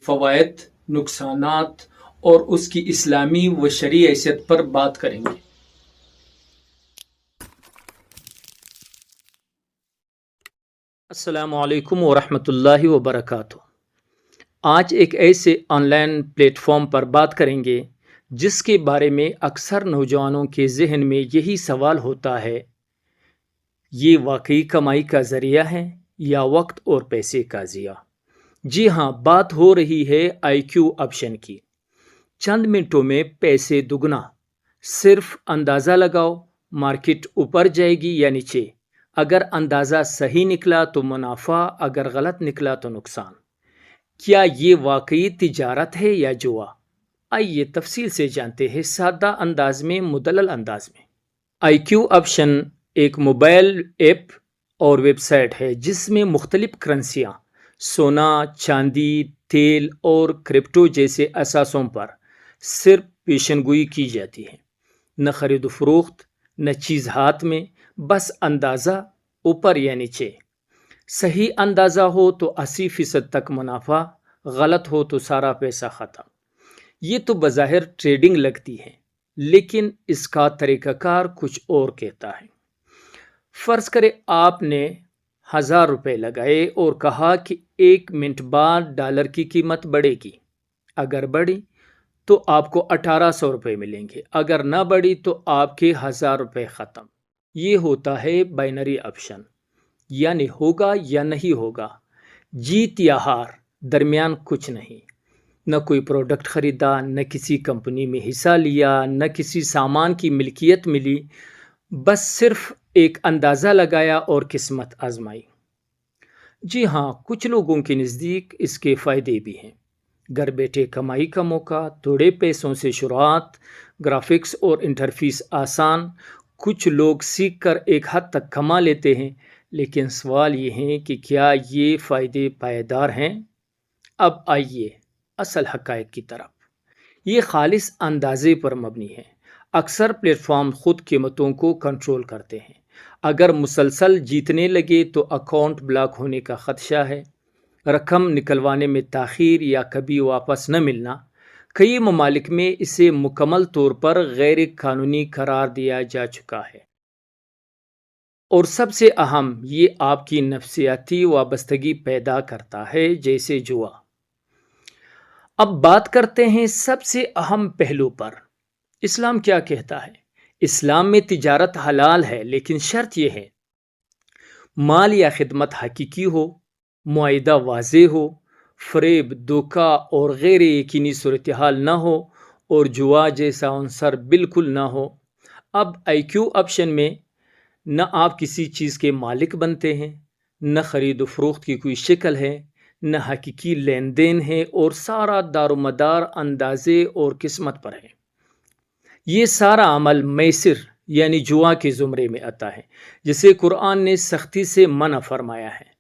فوائد، نقصانات اور اس کی اسلامی و شرعی حیثیت پر بات کریں گے۔ السلام علیکم ورحمۃ اللہ وبرکاتہ۔ آج ایک ایسے آن لائن پلیٹ فارم پر بات کریں گے جس کے بارے میں اکثر نوجوانوں کے ذہن میں یہی سوال ہوتا ہے، یہ واقعی کمائی کا ذریعہ ہے یا وقت اور پیسے کا ضیاع؟ جی ہاں، بات ہو رہی ہے آئی کیو آپشن کی۔ چند منٹوں میں پیسے دگنا، صرف اندازہ لگاؤ، مارکیٹ اوپر جائے گی یا نیچے؟ اگر اندازہ صحیح نکلا تو منافع، اگر غلط نکلا تو نقصان۔ کیا یہ واقعی تجارت ہے یا جوا؟ آئیے تفصیل سے جانتے ہیں، سادہ انداز میں، مدلل انداز میں۔ آئی کیو آپشن ایک موبائل ایپ اور ویب سائٹ ہے جس میں مختلف کرنسیاں، سونا، چاندی، تیل اور کرپٹو جیسے اثاثوں پر صرف پیشن گوئی کی جاتی ہے۔ نہ خرید و فروخت، نہ چیز ہاتھ میں، بس اندازہ، اوپر یا نیچے۔ صحیح اندازہ ہو تو 80% تک منافع، غلط ہو تو سارا پیسہ ختم۔ یہ تو بظاہر ٹریڈنگ لگتی ہے، لیکن اس کا طریقہ کار کچھ اور کہتا ہے۔ فرض کرے آپ نے 1000 روپے لگائے اور کہا کہ 1 منٹ بعد ڈالر کی قیمت بڑھے گی۔ اگر بڑھی تو آپ کو 1800 روپے ملیں گے، اگر نہ بڑھی تو آپ کے 1000 روپے ختم۔ یہ ہوتا ہے بائنری آپشن، یعنی ہوگا یا نہیں ہوگا، جیت یا ہار، درمیان کچھ نہیں۔ نہ کوئی پروڈکٹ خریدا، نہ کسی کمپنی میں حصہ لیا، نہ کسی سامان کی ملکیت ملی، بس صرف ایک اندازہ لگایا اور قسمت آزمائی۔ جی ہاں، کچھ لوگوں کے نزدیک اس کے فائدے بھی ہیں۔ گھر بیٹھے کمائی کا موقع، تھوڑے پیسوں سے شروعات، گرافکس اور انٹرفیس آسان۔ کچھ لوگ سیکھ کر ایک حد تک کما لیتے ہیں، لیکن سوال یہ ہے کہ کیا یہ فائدے پائیدار ہیں؟ اب آئیے اصل حقائق کی طرف۔ یہ خالص اندازے پر مبنی ہے۔ اکثر پلیٹ فارم خود قیمتوں کو کنٹرول کرتے ہیں۔ اگر مسلسل جیتنے لگے تو اکاؤنٹ بلاک ہونے کا خدشہ ہے، رقم نکلوانے میں تاخیر یا کبھی واپس نہ ملنا۔ کئی ممالک میں اسے مکمل طور پر غیر قانونی قرار دیا جا چکا ہے۔ اور سب سے اہم، یہ آپ کی نفسیاتی وابستگی پیدا کرتا ہے، جیسے جوا۔ اب بات کرتے ہیں سب سے اہم پہلو پر۔ اسلام کیا کہتا ہے؟ اسلام میں تجارت حلال ہے، لیکن شرط یہ ہے، مال یا خدمت حقیقی ہو، معاہدہ واضح ہو، فریب، دھوکہ اور غیر یقینی صورتحال نہ ہو، اور جوا جیسا عنصر بالکل نہ ہو۔ اب آئی کیو آپشن میں نہ آپ کسی چیز کے مالک بنتے ہیں، نہ خرید و فروخت کی کوئی شکل ہے، نہ حقیقی لین دین ہے، اور سارا دار و مدار اندازے اور قسمت پر ہے۔ یہ سارا عمل میسر یعنی جوا کے زمرے میں آتا ہے، جسے قرآن نے سختی سے منع فرمایا ہے۔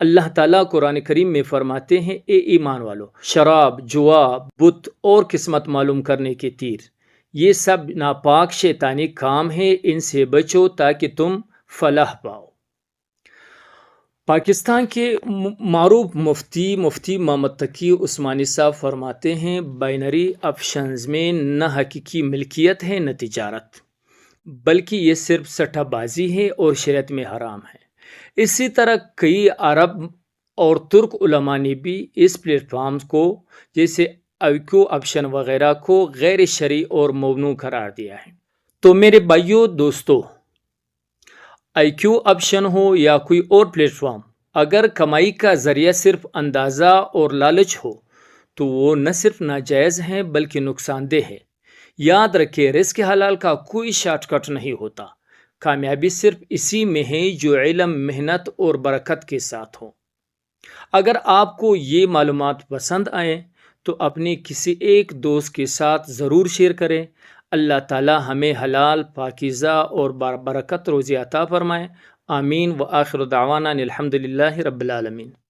اللہ تعالیٰ قرآن کریم میں فرماتے ہیں، اے ایمان والو، شراب، جوا، بت اور قسمت معلوم کرنے کے تیر، یہ سب ناپاک شیطانی کام ہے، ان سے بچو تاکہ تم فلاح پاؤ۔ پاکستان کے معروف مفتی محمد تقی عثمانی صاحب فرماتے ہیں، بائنری آپشنز میں نہ حقیقی ملکیت ہے نہ تجارت، بلکہ یہ صرف سٹہ بازی ہے اور شریعت میں حرام ہے۔ اسی طرح کئی عرب اور ترک علماء نے بھی اس پلیٹ فارمز کو، جیسے آئی کیو آپشن وغیرہ کو، غیر شرعی اور ممنوع قرار دیا ہے۔ تو میرے بھائیو دوستو، آئی کیو آپشن ہو یا کوئی اور پلیٹ فارم، اگر کمائی کا ذریعہ صرف اندازہ اور لالچ ہو تو وہ نہ صرف ناجائز ہیں بلکہ نقصان دہ ہے۔ یاد رکھیں، رزق حلال کا کوئی شارٹ کٹ نہیں ہوتا۔ کامیابی صرف اسی میں ہے جو علم، محنت اور برکت کے ساتھ ہو۔ اگر آپ کو یہ معلومات پسند آئیں تو اپنے کسی ایک دوست کے ساتھ ضرور شیئر کریں۔ اللہ تعالی ہمیں حلال، پاکیزہ اور برکت روزی عطا فرمائے۔ آمین۔ وآخر دعوانا الحمدللہ رب العالمین۔